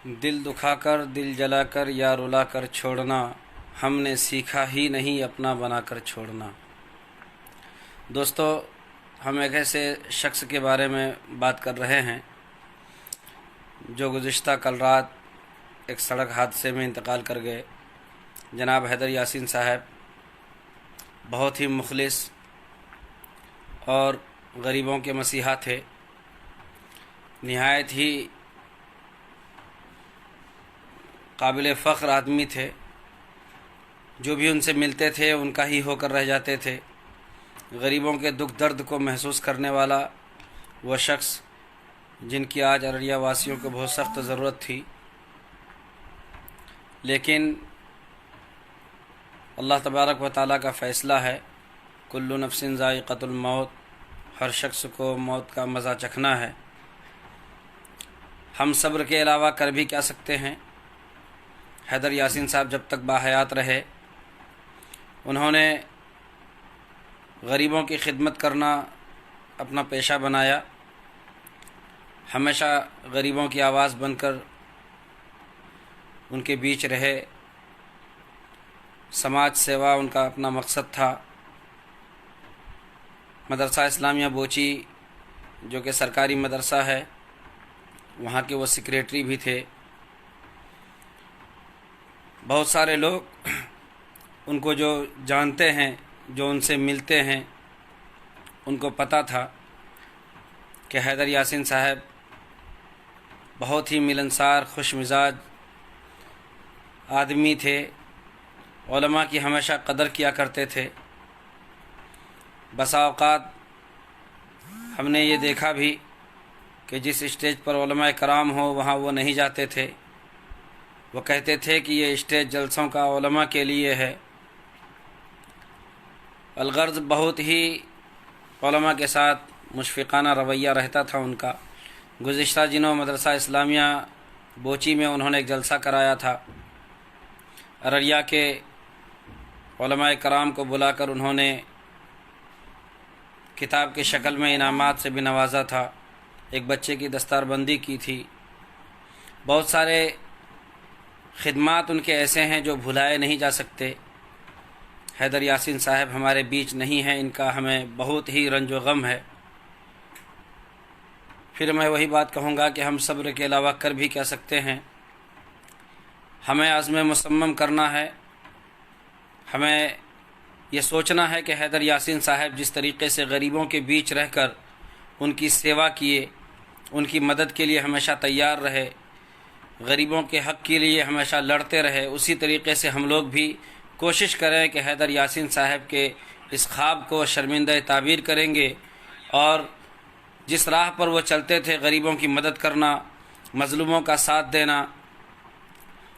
دل دکھا کر دل جلا کر یا رلا کر چھوڑنا، ہم نے سیکھا ہی نہیں اپنا بنا کر چھوڑنا۔ دوستو، ہم ایک ایسے شخص کے بارے میں بات کر رہے ہیں جو گزشتہ کل رات ایک سڑک حادثے میں انتقال کر گئے۔ جناب حیدر یاسین صاحب بہت ہی مخلص اور غریبوں کے مسیحا تھے، نہایت ہی قابل فخر آدمی تھے۔ جو بھی ان سے ملتے تھے ان کا ہی ہو کر رہ جاتے تھے۔ غریبوں کے دکھ درد کو محسوس کرنے والا وہ شخص جن کی آج ارریہ واسیوں کو بہت سخت ضرورت تھی، لیکن اللہ تبارک و تعالیٰ کا فیصلہ ہے، کل نفس ذائقۃ الموت، ہر شخص کو موت کا مزہ چکھنا ہے۔ ہم صبر کے علاوہ کر بھی کیا سکتے ہیں؟ حیدر یاسین صاحب جب تک باحیات رہے انہوں نے غریبوں کی خدمت کرنا اپنا پیشہ بنایا، ہمیشہ غریبوں کی آواز بن کر ان کے بیچ رہے۔ سماج سیوا ان کا اپنا مقصد تھا۔ مدرسہ اسلامیہ بوچی جو کہ سرکاری مدرسہ ہے، وہاں کے وہ سیکریٹری بھی تھے۔ بہت سارے لوگ ان کو جو جانتے ہیں، جو ان سے ملتے ہیں، ان کو پتہ تھا کہ حیدر یاسین صاحب بہت ہی ملنسار، خوش مزاج آدمی تھے، علماء کی ہمیشہ قدر کیا کرتے تھے۔ بسا اوقات ہم نے یہ دیکھا بھی کہ جس اسٹیج پر علماء کرام ہو وہاں وہ نہیں جاتے تھے۔ وہ کہتے تھے کہ یہ اسٹیج جلسوں کا علماء کے لیے ہے۔ الغرض بہت ہی علماء کے ساتھ مشفقانہ رویہ رہتا تھا ان کا۔ گزشتہ دنوں مدرسہ اسلامیہ بوچی میں انہوں نے ایک جلسہ کرایا تھا۔ ارریہ کے علماء کرام کو بلا کر انہوں نے کتاب کی شکل میں انعامات سے بھی نوازا تھا، ایک بچے کی دستار بندی کی تھی۔ بہت سارے خدمات ان کے ایسے ہیں جو بھلائے نہیں جا سکتے۔ حیدر یاسین صاحب ہمارے بیچ نہیں ہیں، ان کا ہمیں بہت ہی رنج و غم ہے۔ پھر میں وہی بات کہوں گا کہ ہم صبر کے علاوہ کر بھی کیا سکتے ہیں؟ ہمیں عزم مصمم کرنا ہے۔ ہمیں یہ سوچنا ہے کہ حیدر یاسین صاحب جس طریقے سے غریبوں کے بیچ رہ کر ان کی سیوا کیے، ان کی مدد کے لیے ہمیشہ تیار رہے، غریبوں کے حق کے لیے ہمیشہ لڑتے رہے، اسی طریقے سے ہم لوگ بھی کوشش کریں کہ حیدر یاسین صاحب کے اس خواب کو شرمندہ تعبیر کریں گے، اور جس راہ پر وہ چلتے تھے، غریبوں کی مدد کرنا، مظلوموں کا ساتھ دینا،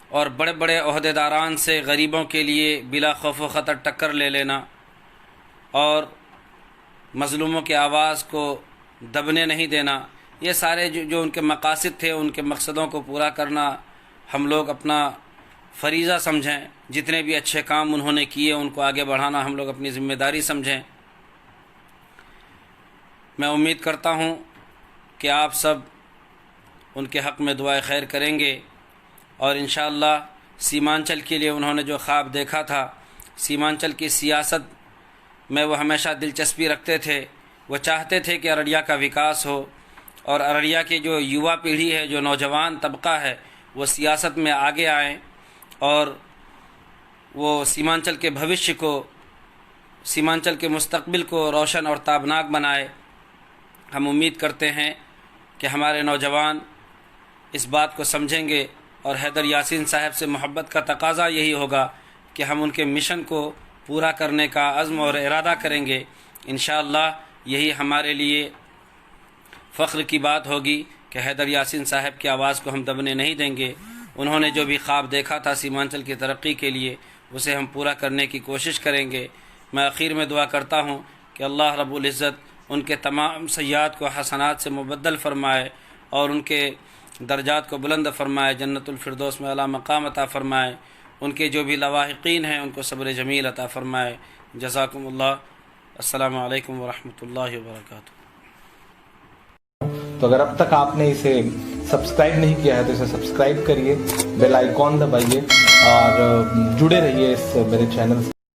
اور بڑے بڑے عہدیداران سے غریبوں کے لیے بلا خوف و خطر ٹکر لے لینا، اور مظلوموں کی آواز کو دبنے نہیں دینا، یہ سارے جو ان کے مقاصد تھے، ان کے مقصدوں کو پورا کرنا ہم لوگ اپنا فریضہ سمجھیں۔ جتنے بھی اچھے کام انہوں نے کیے ان کو آگے بڑھانا ہم لوگ اپنی ذمہ داری سمجھیں۔ میں امید کرتا ہوں کہ آپ سب ان کے حق میں دعائے خیر کریں گے، اور انشاءاللہ سیمانچل کے لیے انہوں نے جو خواب دیکھا تھا، سیمانچل کی سیاست میں وہ ہمیشہ دلچسپی رکھتے تھے۔ وہ چاہتے تھے کہ ارریہ کا وکاس ہو، اور ارریہ کی جو یووا پیڑھی ہے، جو نوجوان طبقہ ہے، وہ سیاست میں آگے آئیں اور وہ سیمانچل کے بھوشیہ کو، سیمانچل کے مستقبل کو روشن اور تابناک بنائے۔ ہم امید کرتے ہیں کہ ہمارے نوجوان اس بات کو سمجھیں گے، اور حیدر یاسین صاحب سے محبت کا تقاضا یہی ہوگا کہ ہم ان کے مشن کو پورا کرنے کا عزم اور ارادہ کریں گے۔ انشاءاللہ یہی ہمارے لیے فخر کی بات ہوگی کہ حیدر یاسین صاحب کی آواز کو ہم دبنے نہیں دیں گے۔ انہوں نے جو بھی خواب دیکھا تھا سیمانچل کی ترقی کے لیے، اسے ہم پورا کرنے کی کوشش کریں گے۔ میں آخر میں دعا کرتا ہوں کہ اللہ رب العزت ان کے تمام سیئات کو حسنات سے مبدل فرمائے، اور ان کے درجات کو بلند فرمائے، جنت الفردوس میں اعلیٰ مقام عطا فرمائے۔ ان کے جو بھی لواحقین ہیں ان کو صبر جمیل عطا فرمائے۔ جزاکم اللہ۔ السلام علیکم ورحمۃ اللہ وبرکاتہ۔ تو اگر اب تک آپ نے اسے سبسکرائب نہیں کیا ہے تو اسے سبسکرائب کریے، بیل آئیکن دبائیے اور جڑے رہیے اس میرے چینل سے.